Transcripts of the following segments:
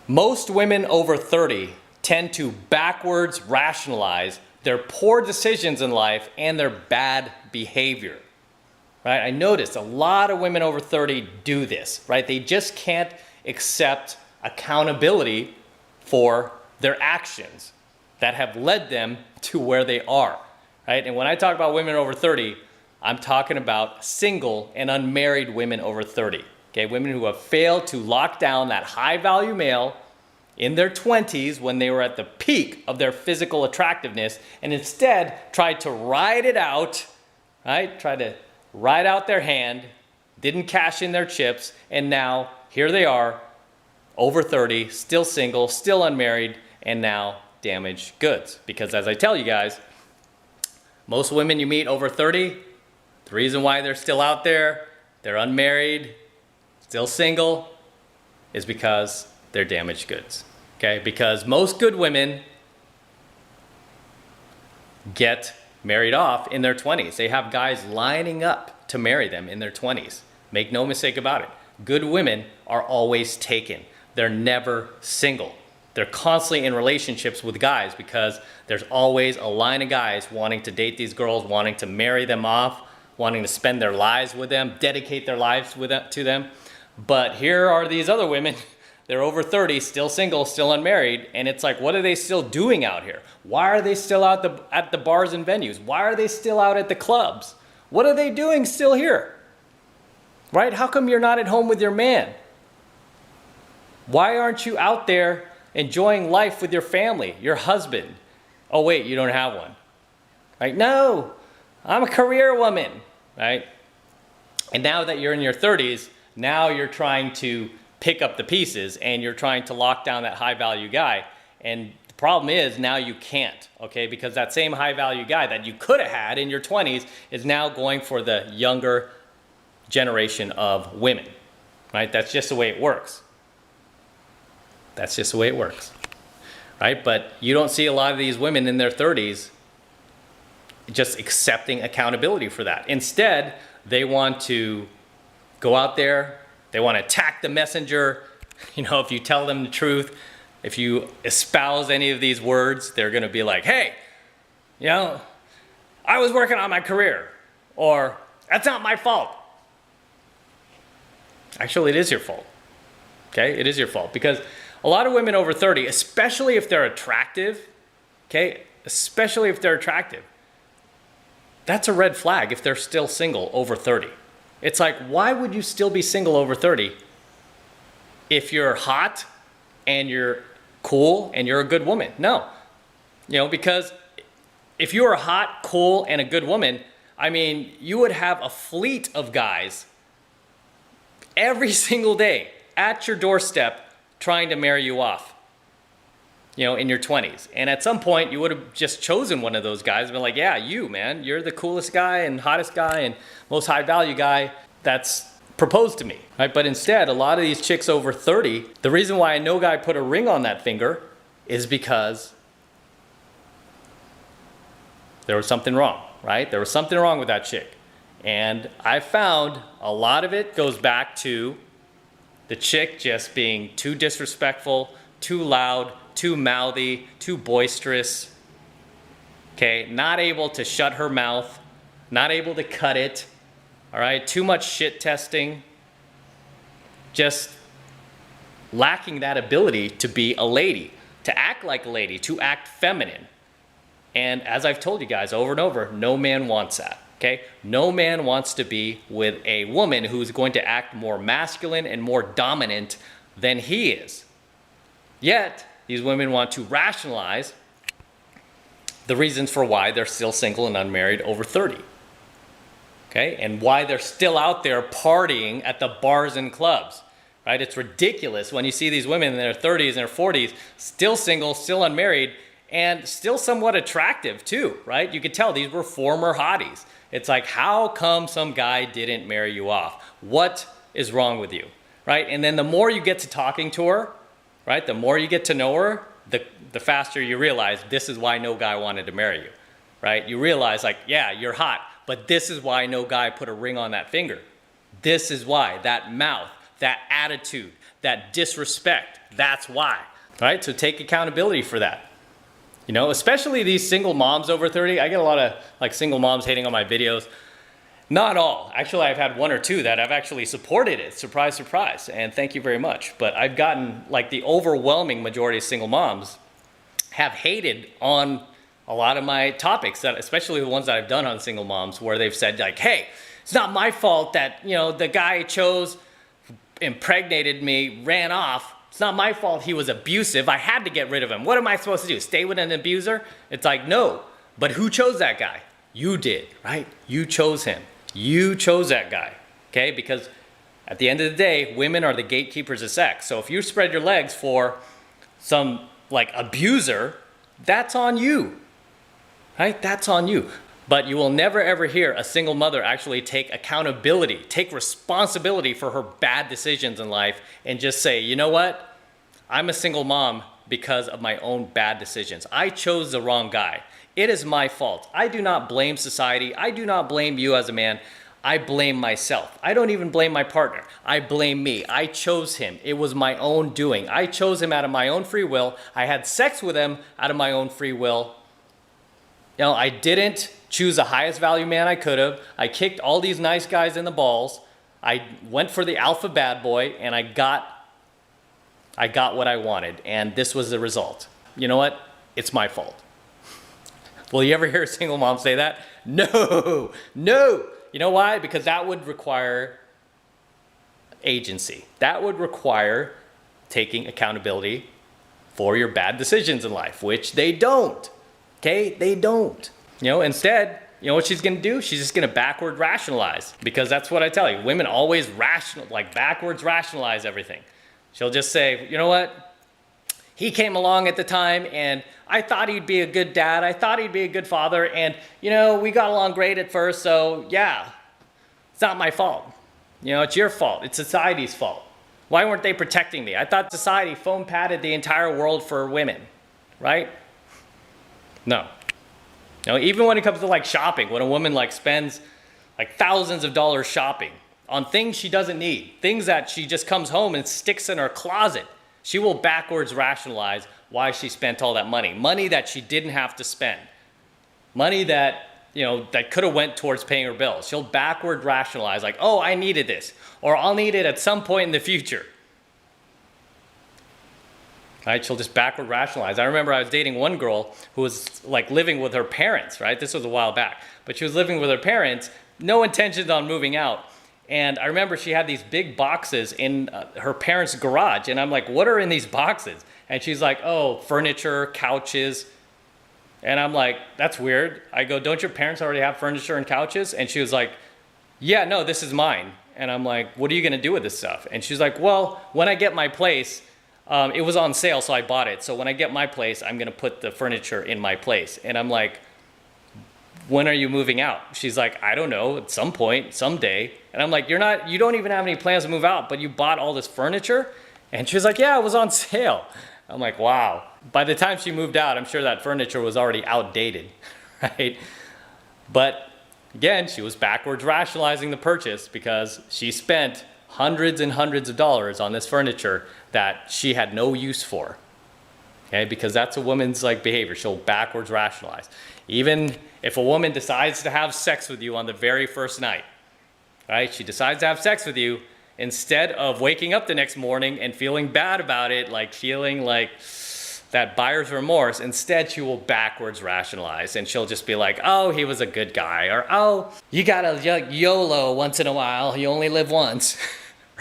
Most women over 30 tend to backwards rationalize their poor decisions in life and their bad behavior. Right? I noticed a lot of women over 30 do this, right? They just can't accept accountability for their actions that have led them to where they are, right? And when I talk about women over 30, I'm talking about single and unmarried women over 30, okay? Women who have failed to lock down that high-value male in their 20s when they were at the peak of their physical attractiveness and instead tried to ride it out, right? Tried to ride out their hand, didn't cash in their chips, and now here they are, over 30, still single, still unmarried, and now damaged goods. Because as I tell you guys, most women you meet over 30, the reason why they're still out there, they're unmarried, still single, is because they're damaged goods. Okay? Because most good women get married off in their 20s. They have guys lining up to marry them in their 20s. Make no mistake about it. Good women are always taken. They're never single. They're constantly in relationships with guys because there's always a line of guys wanting to date these girls, wanting to marry them off, wanting to spend their lives with them, dedicate their lives to them. But here are these other women. They're over 30, still single, still unmarried, and it's like, what are they still doing out here? Why are they still out at the bars and venues? Why are they still out at the clubs? What are they doing still here? Right? How come you're not at home with your man? Why aren't you out there enjoying life with your family, your husband? Oh wait, you don't have one. Right? No, I'm a career woman, right? And now that you're in your 30s, now you're trying to pick up the pieces and you're trying to lock down that high value guy. And the problem is now you can't, okay? Because that same high value guy that you could have had in your 20s is now going for the younger generation of women, right? That's just the way it works. That's just the way it works, right? But you don't see a lot of these women in their 30s just accepting accountability for that. Instead, they want to go out there, they want to attack the messenger. You know, if you tell them the truth, if you espouse any of these words, they're going to be like, hey, you know, I was working on my career, or that's not my fault. Actually, it is your fault, okay? It is your fault because a lot of women over 30, especially if they're attractive, okay, especially if they're attractive, that's a red flag if they're still single over 30. It's like, why would you still be single over 30 if you're hot and you're cool and you're a good woman? No, you know, because if you were hot, cool, and a good woman, I mean, you would have a fleet of guys every single day at your doorstep trying to marry you off, you know, in your 20s. And at some point, you would have just chosen one of those guys and been like, yeah, you, man, you're the coolest guy and hottest guy and most high value guy that's proposed to me, right? But instead, a lot of these chicks over 30, the reason why no guy put a ring on that finger is because there was something wrong, right? There was something wrong with that chick. And I found a lot of it goes back to the chick just being too disrespectful, too loud, too mouthy, too boisterous, okay? Not able to shut her mouth, not able to cut it, all right? Too much shit testing, just lacking that ability to be a lady, to act like a lady, to act feminine. And as I've told you guys over and over, no man wants that. Okay? No man wants to be with a woman who's going to act more masculine and more dominant than he is. Yet, these women want to rationalize the reasons for why they're still single and unmarried over 30. Okay? And why they're still out there partying at the bars and clubs. Right? It's ridiculous when you see these women in their 30s and their 40s, still single, still unmarried, and still somewhat attractive too, right? You could tell these were former hotties. It's like, how come some guy didn't marry you off? What is wrong with you, right? And then the more you get to talking to her, right? The more you get to know her, the faster you realize this is why no guy wanted to marry you, right? You realize like, yeah, you're hot, but this is why no guy put a ring on that finger. This is why, that mouth, that attitude, that disrespect. That's why, right? So take accountability for that. You know, especially these single moms over 30. I get a lot of like single moms hating on my videos. Not all. Actually, I've had one or two that I've actually supported it. Surprise, surprise. And thank you very much. But I've gotten like the overwhelming majority of single moms have hated on a lot of my topics, that especially the ones that I've done on single moms, where they've said like, hey, it's not my fault that, you know, the guy I chose impregnated me, ran off. It's not my fault he was abusive. I had to get rid of him. What am I supposed to do? Stay with an abuser? It's like, no. But who chose that guy? You did, right? You chose him. You chose that guy, okay? Because at the end of the day, women are the gatekeepers of sex. So if you spread your legs for some like abuser, that's on you, right? That's on you. But you will never ever hear a single mother actually take accountability, take responsibility for her bad decisions in life and just say, you know what? I'm a single mom because of my own bad decisions. I chose the wrong guy. It is my fault. I do not blame society. I do not blame you as a man. I blame myself. I don't even blame my partner. I blame me. I chose him. It was my own doing. I chose him out of my own free will. I had sex with him out of my own free will. You know, I didn't choose the highest value man I could have. I kicked all these nice guys in the balls. I went for the alpha bad boy, and I got what I wanted, and this was the result. You know what? It's my fault. Will you ever hear a single mom say that? No, no. You know why? Because that would require agency. That would require taking accountability for your bad decisions in life, which they don't. Okay? They don't. You know, instead, you know what she's going to do? She's just going to backward rationalize, because that's what I tell you. Women always backwards rationalize everything. She'll just say, you know what? He came along at the time and I thought he'd be a good dad. I thought he'd be a good father. And, you know, we got along great at first. So, yeah, it's not my fault. You know, it's your fault. It's society's fault. Why weren't they protecting me? I thought society foam padded the entire world for women, right? No. You know, even when it comes to like shopping, when a woman like spends like thousands of dollars shopping on things she doesn't need, things that she just comes home and sticks in her closet, she will backwards rationalize why she spent all that money. Money that she didn't have to spend. Money that, you know, that could have went towards paying her bills. She'll backward rationalize like, oh, I needed this, or I'll need it at some point in the future. Right? She'll just backward rationalize. I remember I was dating one girl who was like living with her parents, right? This was a while back. But she was living with her parents, no intentions on moving out. And I remember she had these big boxes in her parents' garage. And I'm like, what are in these boxes? And she's like, oh, furniture, couches. And I'm like, that's weird. I go, don't your parents already have furniture and couches? And she was like, yeah, no, this is mine. And I'm like, what are you going to do with this stuff? And she's like, well, when I get my place, it was on sale, so I bought it. So when I get my place, I'm going to put the furniture in my place. And I'm like, when are you moving out? She's like, I don't know, at some point, someday. And I'm like, you don't even have any plans to move out, but you bought all this furniture? And she was like, yeah, it was on sale. I'm like, wow. By the time she moved out, I'm sure that furniture was already outdated, right? But again, she was backwards rationalizing the purchase because she spent hundreds and hundreds of dollars on this furniture that she had no use for. Okay, because that's a woman's like behavior. She'll backwards rationalize. Even if a woman decides to have sex with you on the very first night, right? She decides to have sex with you, instead of waking up the next morning and feeling bad about it, like feeling like that buyer's remorse, instead she will backwards rationalize, and she'll just be like, oh, he was a good guy, or oh, you gotta YOLO once in a while, you only live once.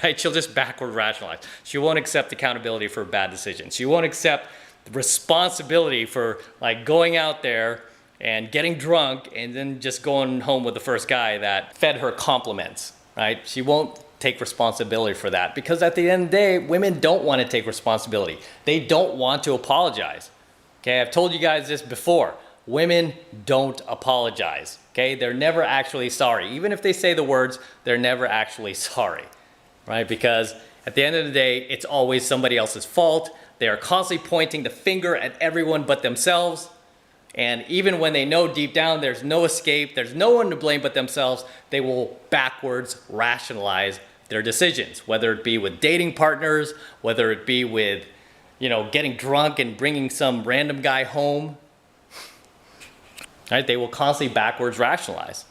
Right? She'll just backward rationalize. She won't accept accountability for bad decisions. She won't accept the responsibility for like going out there and getting drunk and then just going home with the first guy that fed her compliments, right? She won't take responsibility for that, because at the end of the day, women don't want to take responsibility. They don't want to apologize. Okay, I've told you guys this before. Women don't apologize. Okay, they're never actually sorry. Even if they say the words, they're never actually sorry. Right? Because at the end of the day, it's always somebody else's fault. They are constantly pointing the finger at everyone but themselves. And even when they know deep down there's no escape, there's no one to blame but themselves, they will backwards rationalize their decisions, whether it be with dating partners, whether it be with, getting drunk and bringing some random guy home. Right? They will constantly backwards rationalize,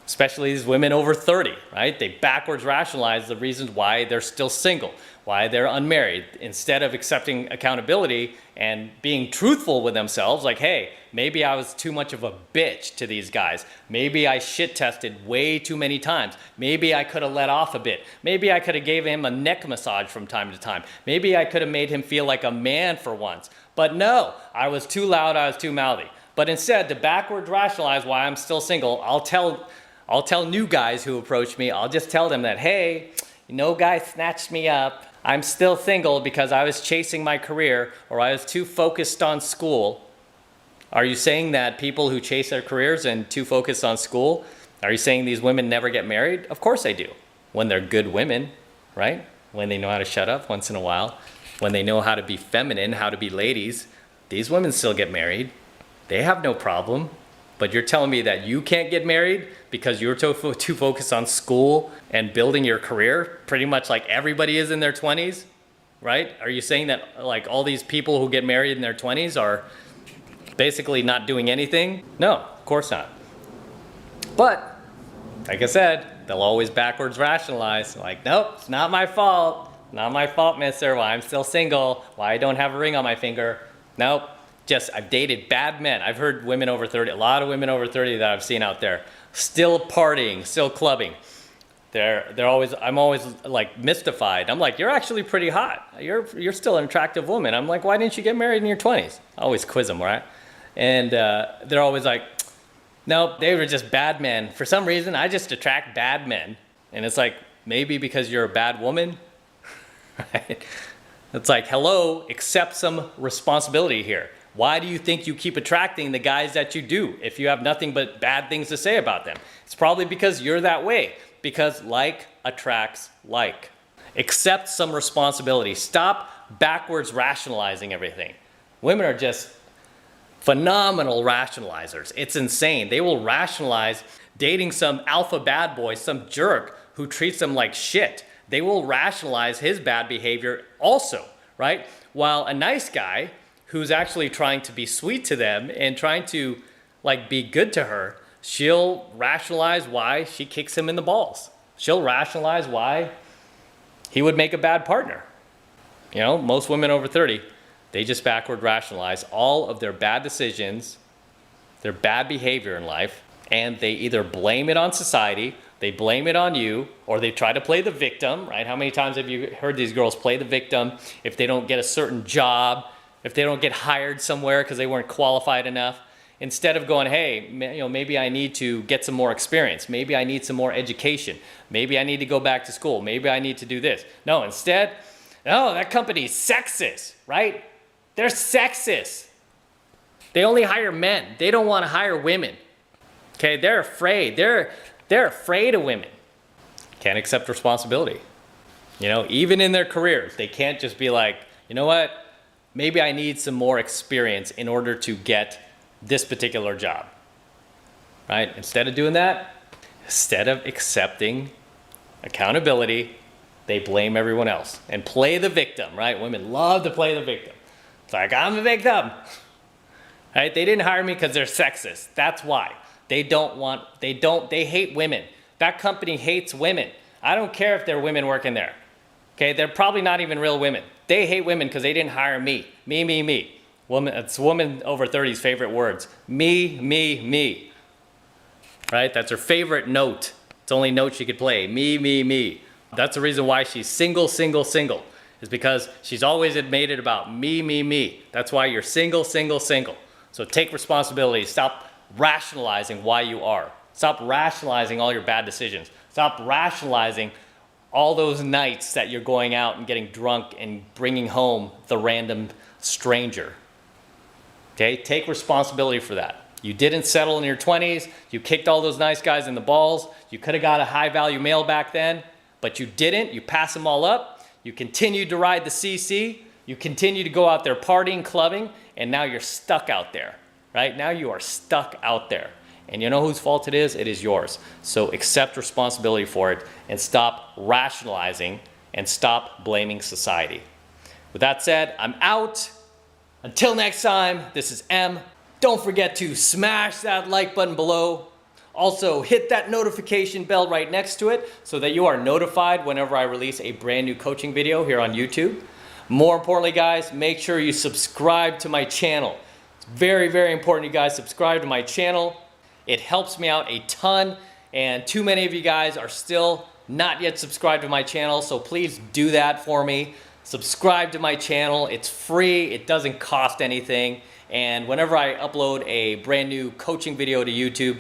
especially these women over 30, right? They backwards rationalize the reasons why they're still single, why they're unmarried, instead of accepting accountability and being truthful with themselves, like, hey, maybe I was too much of a bitch to these guys. Maybe I shit tested way too many times. Maybe I could have let off a bit. Maybe I could have gave him a neck massage from time to time. Maybe I could have made him feel like a man for once. But no, I was too loud, I was too mouthy. But instead, to backwards rationalize why I'm still single, I'll tell new guys who approach me, I'll just tell them that, hey, guy snatched me up. I'm still single because I was chasing my career or I was too focused on school. Are you saying that people who chase their careers and too focused on school, are you saying these women never get married? Of course they do. When they're good women, right? When they know how to shut up once in a while, when they know how to be feminine, how to be ladies, these women still get married. They have no problem. But you're telling me that you can't get married because you're too focused on school and building your career, pretty much like everybody is in their 20s, right? Are you saying that like all these people who get married in their 20s are basically not doing anything? No, of course not. But like I said, they'll always backwards rationalize, like, nope, it's not my fault. Not my fault, mister, why I'm still single, why I don't have a ring on my finger. Nope. I've dated bad men. I've heard women over 30, a lot of women over 30 that I've seen out there, still partying, still clubbing. I'm always like mystified. I'm like, you're actually pretty hot. You're still an attractive woman. I'm like, why didn't you get married in your 20s? I always quiz them, right? And they're always like, nope, they were just bad men. For some reason, I just attract bad men. And it's like, maybe because you're a bad woman, right? It's like, hello, accept some responsibility here. Why do you think you keep attracting the guys that you do if you have nothing but bad things to say about them? It's probably because you're that way, because like attracts like. Accept some responsibility. Stop backwards rationalizing everything. Women are just phenomenal rationalizers. It's insane. They will rationalize dating some alpha bad boy, some jerk who treats them like shit. They will rationalize his bad behavior also, right? While a nice guy who's actually trying to be sweet to them and trying to like be good to her, she'll rationalize why she kicks him in the balls. She'll rationalize why he would make a bad partner. Most women over 30, they just backward rationalize all of their bad decisions, their bad behavior in life, and they either blame it on society, they blame it on you, or they try to play the victim, right? How many times have you heard these girls play the victim if they don't get a certain job, if they don't get hired somewhere because they weren't qualified enough? Instead of going, hey, maybe I need to get some more experience. Maybe I need some more education. Maybe I need to go back to school. Maybe I need to do this. No, instead, that company's sexist, right? They're sexist. They only hire men. They don't want to hire women. Okay, they're afraid. They're afraid of women. Can't accept responsibility. Even in their careers, they can't just be like, you know what? Maybe I need some more experience in order to get this particular job, right? Instead of doing that, instead of accepting accountability, they blame everyone else and play the victim, right? Women love to play the victim. It's like, I'm a victim, right? They didn't hire me because they're sexist. That's why. They hate women. That company hates women. I don't care if there are women working there. Okay, they're probably not even real women. They hate women because they didn't hire me. Me. It's woman over 30's favorite words. Me. Right? That's her favorite note. It's the only note she could play. Me. That's the reason why she's single. Is because she's always made it about me. That's why you're single. So take responsibility. Stop rationalizing why you are. Stop rationalizing all your bad decisions. Stop rationalizing all those nights that you're going out and getting drunk and bringing home the random stranger. Okay, take responsibility for that. You didn't settle in your 20s. You kicked all those nice guys in the balls. You could have got a high value male back then, but you didn't. You passed them all up. You continued to ride the CC. You continue to go out there partying, clubbing, and now you're stuck out there, right? Now you are stuck out there. And you know whose fault it is? It is yours. So accept responsibility for it and stop rationalizing and stop blaming society. With that said, I'm out. Until next time, this is M. Don't forget to smash that like button below. Also, hit that notification bell right next to it so that you are notified whenever I release a brand new coaching video here on YouTube. More importantly, guys, make sure you subscribe to my channel. It's very, very important you guys subscribe to my channel. It helps me out a ton, and too many of you guys are still not yet subscribed to my channel, so please do that for me. Subscribe to my channel. It's free. It doesn't cost anything. And whenever I upload a brand new coaching video to YouTube,